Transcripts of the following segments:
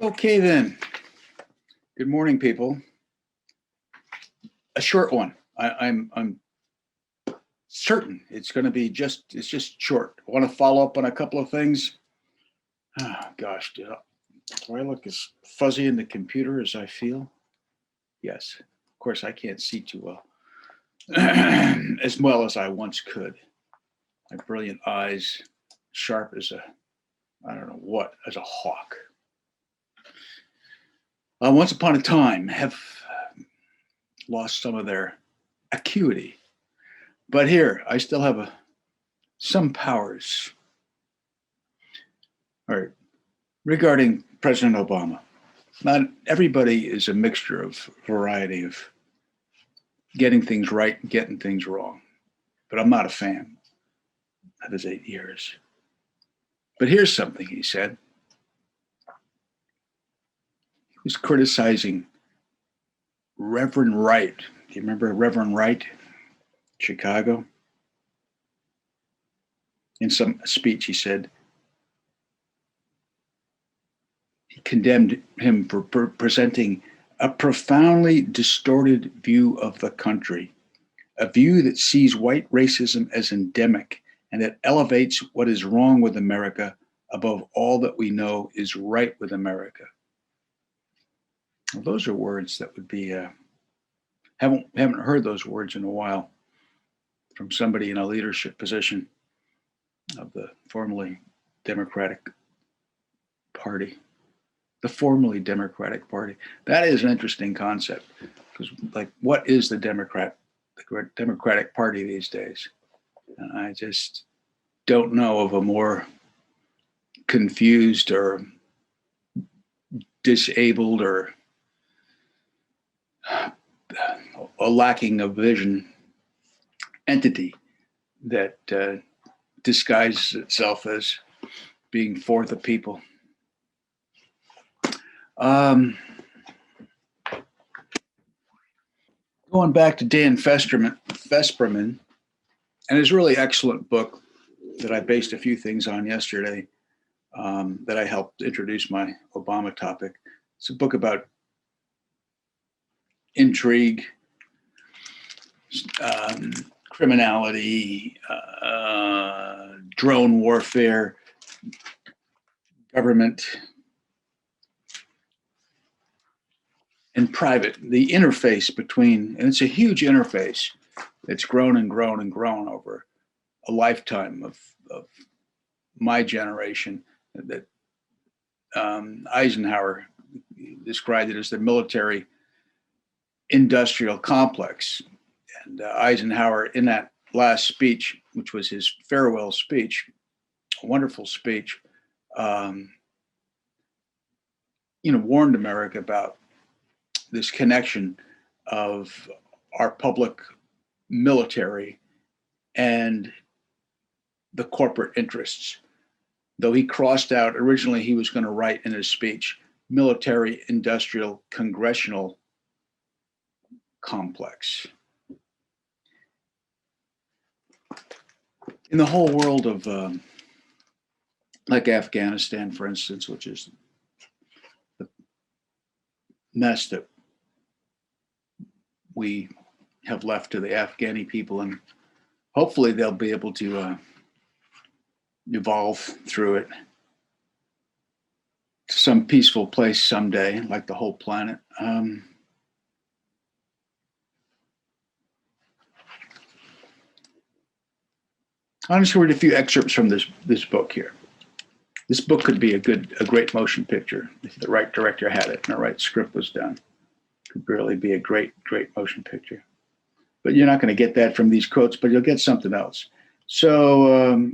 Okay then. Good morning, people. A short one. I'm certain it's going to be it's just short. I want to follow up on a couple of things. Oh, gosh, do I look as fuzzy in the computer as I feel? Yes. Of course, I can't see too well, as well as I once could. My brilliant eyes, sharp as I don't know what, as a hawk. Once upon a time, have lost some of their acuity. But here, I still have some powers. All right, regarding President Obama. Not everybody is a mixture of variety of getting things right and getting things wrong. But I'm not a fan of his 8 years. But here's something he said. He was criticizing Reverend Wright. Do you remember Reverend Wright? Chicago. In some speech, he said he condemned him for presenting a profoundly distorted view of the country, a view that sees white racism as endemic and that elevates what is wrong with America above all that we know is right with America. Well, those are words that would be haven't heard those words in a while from somebody in a leadership position of the formerly Democratic Party. The formerly Democratic Party. That is an interesting concept because, like, what is the Democratic Party these days? And I just don't know of a more confused or disabled or a lacking of vision entity that disguises itself as being for the people. Going back to Dan Vesperman, and his really excellent book that I based a few things on yesterday, that I helped introduce my Obama topic. It's a book about intrigue, criminality, drone warfare, government, and private, the interface between, and it's a huge interface that's grown and grown and grown over a lifetime of my generation, that Eisenhower described it as the military industrial complex. And Eisenhower, in that last speech, which was his farewell speech, a wonderful speech, warned America about this connection of our public military and the corporate interests. Though he crossed out, originally he was going to write in his speech, military industrial congressional complex. In the whole world of, like Afghanistan, for instance, which is the mess that we have left to the Afghani people, and hopefully they'll be able to evolve through it to some peaceful place someday, like the whole planet. I'll just read a few excerpts from this book here. This book could be a great motion picture if the right director had it and the right script was done. It could really be a great motion picture. But you're not going to get that from these quotes, but you'll get something else. So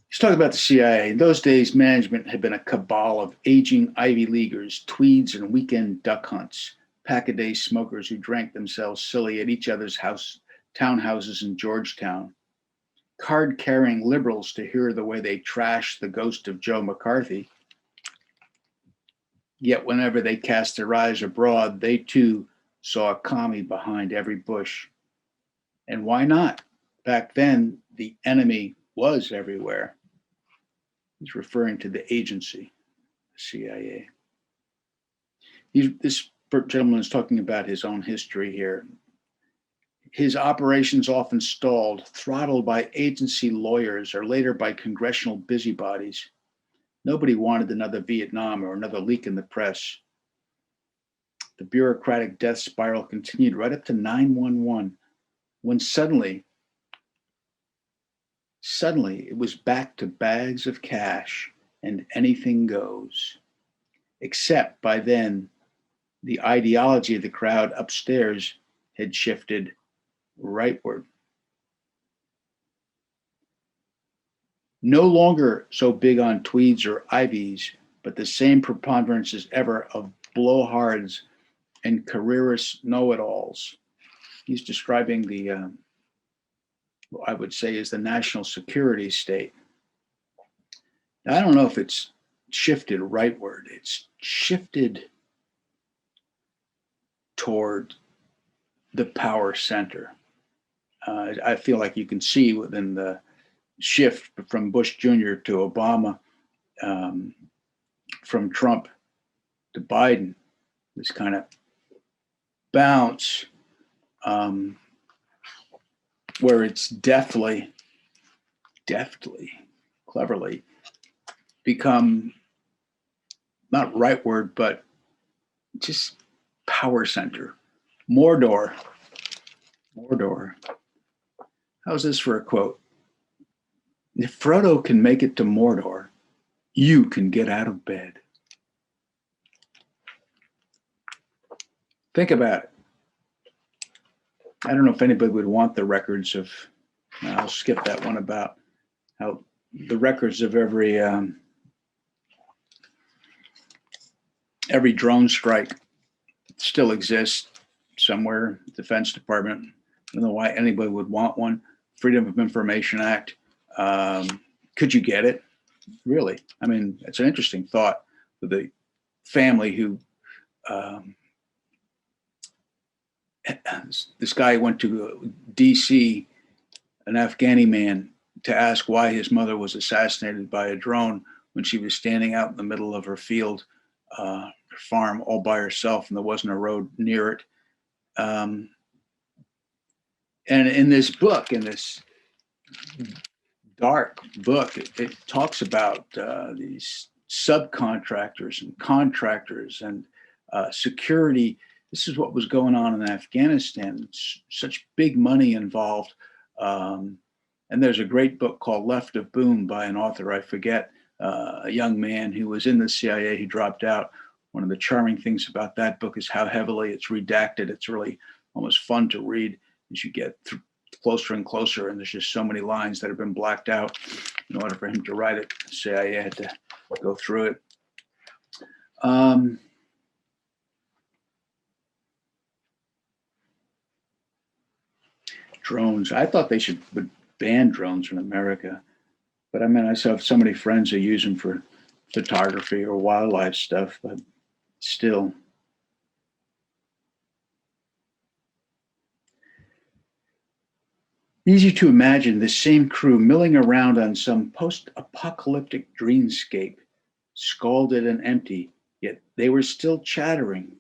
he's talking about the CIA. In those days, management had been a cabal of aging Ivy Leaguers, tweeds, and weekend duck hunts, pack-a-day smokers who drank themselves silly at each other's townhouses in Georgetown, card-carrying liberals to hear the way they trashed the ghost of Joe McCarthy. Yet whenever they cast their eyes abroad, they too saw a commie behind every bush. And why not? Back then, the enemy was everywhere. He's referring to the agency, CIA. This gentleman is talking about his own history here. His operations often stalled, throttled by agency lawyers or later by congressional busybodies. Nobody wanted another Vietnam or another leak in the press. The bureaucratic death spiral continued right up to 911, when suddenly it was back to bags of cash and anything goes. Except by then, the ideology of the crowd upstairs had shifted rightward. No longer so big on tweeds or ivies, but the same preponderance as ever of blowhards and careerist know-it-alls. He's describing the, what I would say is the national security state. Now, I don't know if it's shifted rightward. It's shifted toward the power center. I feel like you can see within the shift from Bush Jr. to Obama, from Trump to Biden, this kind of bounce where it's deftly, cleverly become not rightward, but just power center. Mordor. How's this for a quote? If Frodo can make it to Mordor, you can get out of bed. Think about it. I don't know if anybody would want the records of, I'll skip that one about how the records of every drone strike still exists somewhere, Defense Department. I don't know why anybody would want one. Freedom of Information Act. Could you get it? Really? I mean, it's an interesting thought with the family who, this guy went to DC, an Afghani man, to ask why his mother was assassinated by a drone when she was standing out in the middle of her field, her farm, all by herself, and there wasn't a road near it. And in this book, in this dark book, it talks about these subcontractors and contractors and security. This is what was going on in Afghanistan. Such big money involved. And there's a great book called Left of Boom by an author, I forget, a young man who was in the CIA. He dropped out. One of the charming things about that book is how heavily it's redacted. It's really almost fun to read as you get closer and closer, and there's just so many lines that have been blacked out. In order for him to write it, the CIA had to go through it. Drones. I thought they would ban drones in America, but I mean, I saw so many friends who use them for photography or wildlife stuff, but still. Easy to imagine this same crew milling around on some post-apocalyptic dreamscape, scalded and empty, yet they were still chattering,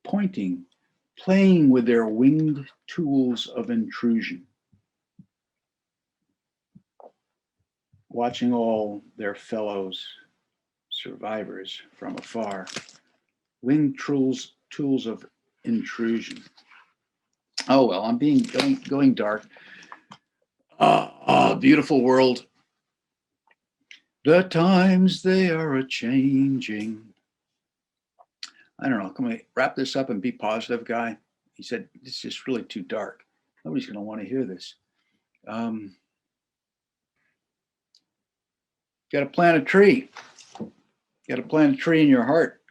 pointing, playing with their winged tools of intrusion, watching all their fellows, survivors from afar. Winged tools of intrusion. Oh well, I'm going dark. Beautiful world. The times they are a-changing. I don't know. Can we wrap this up and be positive, guy? He said, it's just really too dark. Nobody's going to want to hear this. Got to plant a tree. Got to plant a tree in your heart,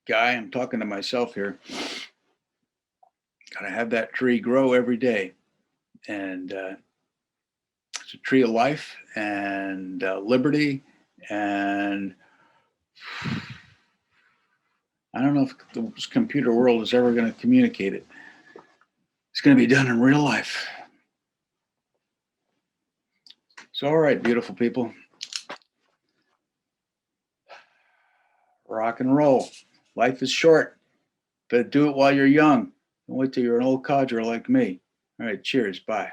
guy. I'm talking to myself here. Got to have that tree grow every day. And it's a tree of life and liberty. And I don't know if the computer world is ever going to communicate it. It's going to be done in real life. So, all right, beautiful people, rock and roll. Life is short, but do it while you're young. Don't wait till you're an old codger like me. All right, cheers. Bye.